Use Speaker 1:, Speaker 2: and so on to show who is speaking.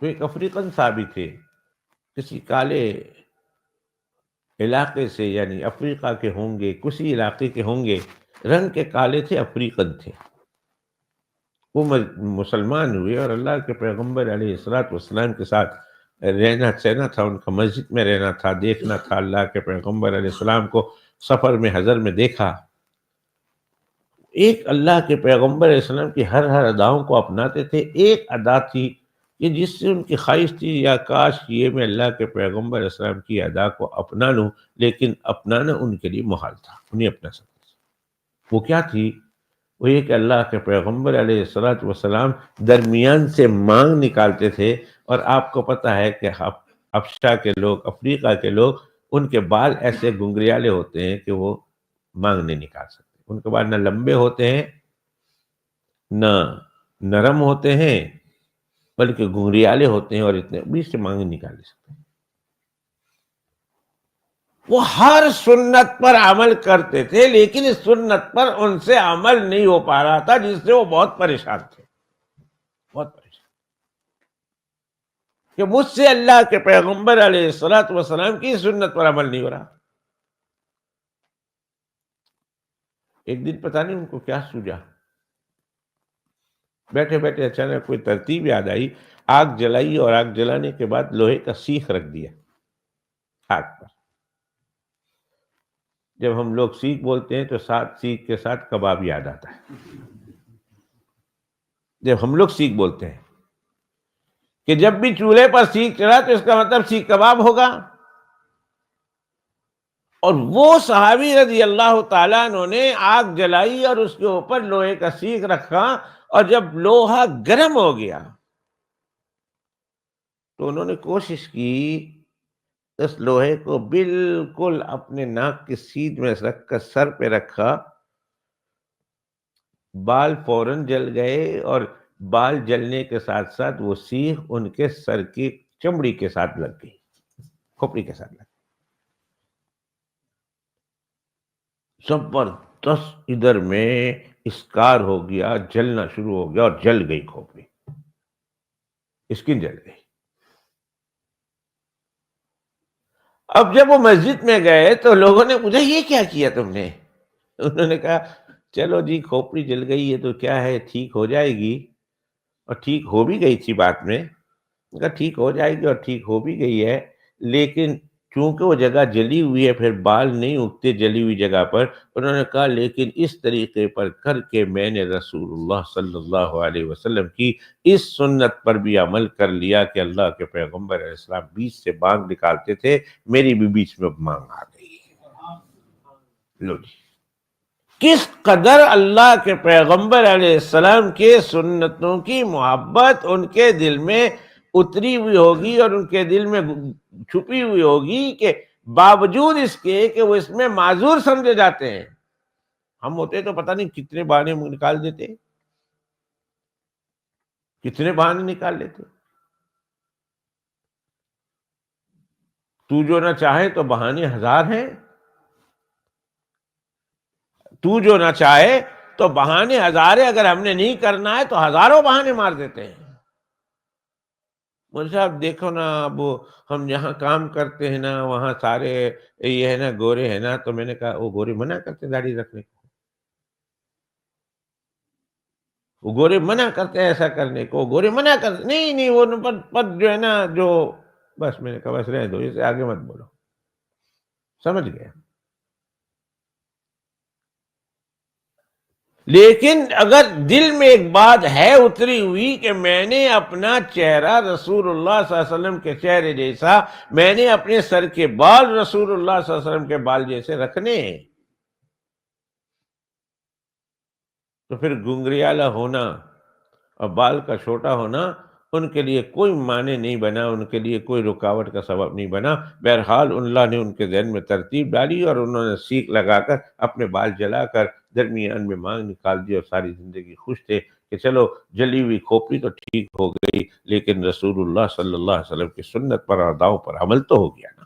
Speaker 1: تو ایک افریقن صحابی تھے، کسی کالے علاقے سے، یعنی افریقہ کے ہوں گے، کسی علاقے کے ہوں گے، رنگ کے کالے تھے، افریقن تھے. وہ مسلمان ہوئے اور اللہ کے پیغمبر علیہ الصلوۃ والسلام کے ساتھ رہنا سہنا تھا، ان کا مسجد میں رہنا تھا، دیکھنا تھا. اللہ کے پیغمبر علیہ السلام کو سفر میں حضر میں دیکھا. ایک اللہ کے پیغمبر علیہ السلام کی ہر اداؤں کو اپناتے تھے. ایک ادا تھی کہ جس سے ان کی خواہش تھی یا کاش یہ میں اللہ کے پیغمبر علیہ السلام کی ادا کو اپنا لوں، لیکن اپنانا ان کے لیے محال تھا، انہیں اپنا سکتے. وہ کیا تھی؟ وہ یہ کہ اللہ کے پیغمبر علیہ الصلوۃ والسلام درمیان سے مانگ نکالتے تھے، اور آپ کو پتہ ہے کہ افشا کے لوگ، افریقہ کے لوگ، ان کے بال ایسے گنگریالے ہوتے ہیں کہ وہ مانگ نہیں نکال سکتے. ان کے بال نہ لمبے ہوتے ہیں نہ نرم ہوتے ہیں، بلکہ گنگریالے ہوتے ہیں، اور اتنے بیچ سے مانگ نہیں نکال سکتے. وہ ہر سنت پر عمل کرتے تھے، لیکن اس سنت پر ان سے عمل نہیں ہو پا رہا تھا، جس سے وہ بہت پریشان تھے، بہت پریشان کہ مجھ سے اللہ کے پیغمبر علیہ الصلوۃ والسلام کی سنت پر عمل نہیں ہو رہا. ایک دن پتہ نہیں ان کو کیا سوجا، بیٹھے بیٹھے اچانک کوئی ترتیب یاد آئی. آگ جلائی اور آگ جلانے کے بعد لوہے کا سیخ رکھ دیا آگ پر. جب ہم لوگ سیخ بولتے ہیں تو ساتھ سیخ کے ساتھ کباب یاد آتا ہے. جب ہم لوگ سیخ بولتے ہیں کہ جب بھی چولہے پر سیخ چڑھا تو اس کا مطلب سیخ کباب ہوگا. اور وہ صحابی رضی اللہ تعالیٰ عنہ نے آگ جلائی اور اس کے اوپر لوہے کا سیخ رکھا، اور جب لوہا گرم ہو گیا تو انہوں نے کوشش کی اس لوہے کو بالکل اپنے ناک کی سیدھ میں رکھ کر سر پہ رکھا. بال فوراً جل گئے، اور بال جلنے کے ساتھ ساتھ وہ سیخ ان کے سر کی چمڑی کے ساتھ لگ گئی، کھوپڑی کے ساتھ لگ گئی. زبردست ادھر میں اسکار ہو گیا، جلنا شروع ہو گیا، اور جل گئی کھوپڑی، اسکن جل گئی. اب جب وہ مسجد میں گئے تو لوگوں نے پوچھا یہ کیا کیا تم نے؟ انہوں نے کہا چلو جی کھوپڑی جل گئی ہے تو کیا ہے، ٹھیک ہو جائے گی. اور ٹھیک ہو بھی گئی تھی بعد میں. کہا ٹھیک ہو جائے گی، اور ٹھیک ہو بھی گئی ہے، لیکن چونکہ وہ جگہ جلی ہوئی ہے پھر بال نہیں اگتے جلی ہوئی جگہ پر. انہوں نے کہا لیکن اس طریقے پر کر کے میں نے رسول اللہ صلی اللہ علیہ وسلم کی اس سنت پر بھی عمل کر لیا کہ اللہ کے پیغمبر علیہ السلام بیچ سے مانگ نکالتے تھے، میری بھی بیچ میں مانگ آ گئی. لو جی، کس قدر اللہ کے پیغمبر علیہ السلام کے سنتوں کی محبت ان کے دل میں اتری ہوئی ہوگی، اور ان کے دل میں چھپی ہوئی ہوگی، کہ باوجود اس کے کہ وہ اس میں معذور سمجھے جاتے ہیں. ہم ہوتے تو پتہ نہیں کتنے بہانے نکال دیتے، کتنے بہانے نکال لیتے. تو جو نہ چاہے تو بہانے ہزار ہیں، تو جو نہ چاہے تو بہانے ہزار ہیں، اگر ہم نے نہیں کرنا ہے تو ہزاروں بہانے مار دیتے ہیں. مجھے صاحب دیکھو نا، اب ہم جہاں کام کرتے ہیں نا وہاں سارے یہ ہے نا گورے ہیں نا، تو میں نے کہا وہ گورے منع کرتے داڑھی رکھنے کو، وہ گورے منع کرتے ہیں ایسا کرنے کو، گورے منع کرتے نہیں وہ پد جو ہے نا جو، بس میں نے کہا بس رہنے دو، اسے آگے مت بولو. سمجھ گئے؟ لیکن اگر دل میں ایک بات ہے اتری ہوئی کہ میں نے اپنا چہرہ رسول اللہ صلی اللہ علیہ وسلم کے چہرے جیسا، میں نے اپنے سر کے بال رسول اللہ صلی اللہ علیہ وسلم کے بال جیسے رکھنے ہیں، تو پھر گنگریالہ ہونا اور بال کا چھوٹا ہونا ان کے لیے کوئی معنی نہیں بنا، ان کے لیے کوئی رکاوٹ کا سبب نہیں بنا. بہرحال اللہ نے ان کے ذہن میں ترتیب ڈالی اور انہوں نے سیخ لگا کر اپنے بال جلا کر درمیان میں مانگ نکال دی، اور ساری زندگی خوش تھے کہ چلو جلی ہوئی کھوپڑی تو ٹھیک ہو گئی، لیکن رسول اللہ صلی اللہ علیہ وسلم کی سنت پر اور داؤں پر عمل تو ہو گیا نا.